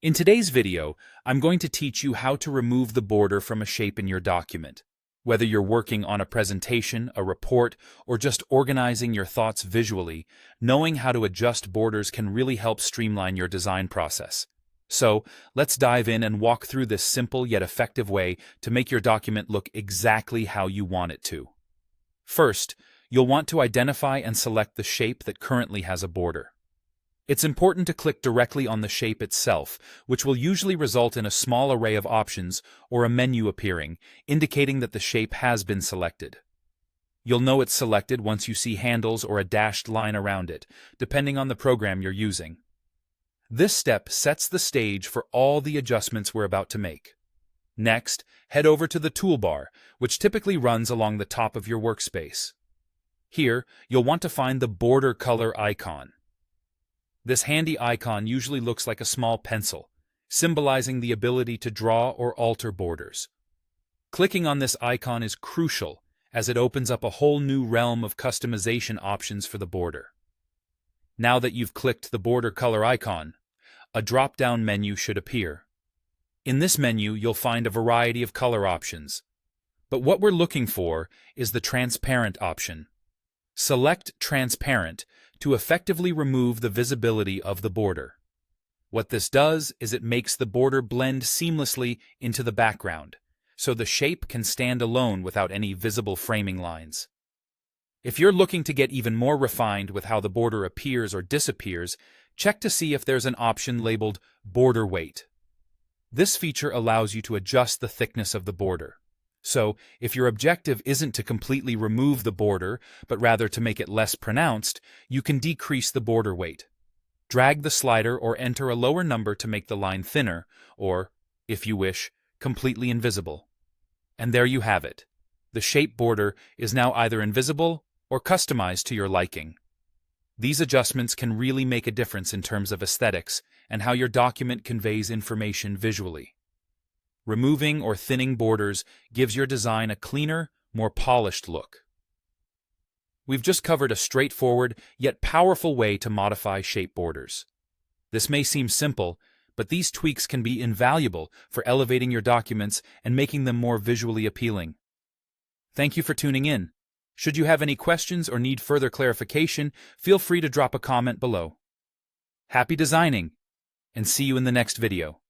In today's video, I'm going to teach you how to remove the border from a shape in your document. Whether you're working on a presentation, a report, or just organizing your thoughts visually, knowing how to adjust borders can really help streamline your design process. So, let's dive in and walk through this simple yet effective way to make your document look exactly how you want it to. First, you'll want to identify and select the shape that currently has a border. It's important to click directly on the shape itself, which will usually result in a small array of options or a menu appearing, indicating that the shape has been selected. You'll know it's selected once you see handles or a dashed line around it, depending on the program you're using. This step sets the stage for all the adjustments we're about to make. Next, head over to the toolbar, which typically runs along the top of your workspace. Here, you'll want to find the border color icon. This handy icon usually looks like a small pencil, symbolizing the ability to draw or alter borders. Clicking on this icon is crucial, as it opens up a whole new realm of customization options for the border. Now that you've clicked the border color icon, a drop-down menu should appear. In this menu, you'll find a variety of color options, but what we're looking for is the transparent option. Select Transparent to effectively remove the visibility of the border. What this does is it makes the border blend seamlessly into the background, so the shape can stand alone without any visible framing lines. If you're looking to get even more refined with how the border appears or disappears, check to see if there's an option labeled Border Weight. This feature allows you to adjust the thickness of the border. So, if your objective isn't to completely remove the border, but rather to make it less pronounced, you can decrease the border weight. Drag the slider or enter a lower number to make the line thinner, or, if you wish, completely invisible. And there you have it. The shape border is now either invisible or customized to your liking. These adjustments can really make a difference in terms of aesthetics and how your document conveys information visually. Removing or thinning borders gives your design a cleaner, more polished look. We've just covered a straightforward yet powerful way to modify shape borders. This may seem simple, but these tweaks can be invaluable for elevating your documents and making them more visually appealing. Thank you for tuning in. Should you have any questions or need further clarification, feel free to drop a comment below. Happy designing, and see you in the next video.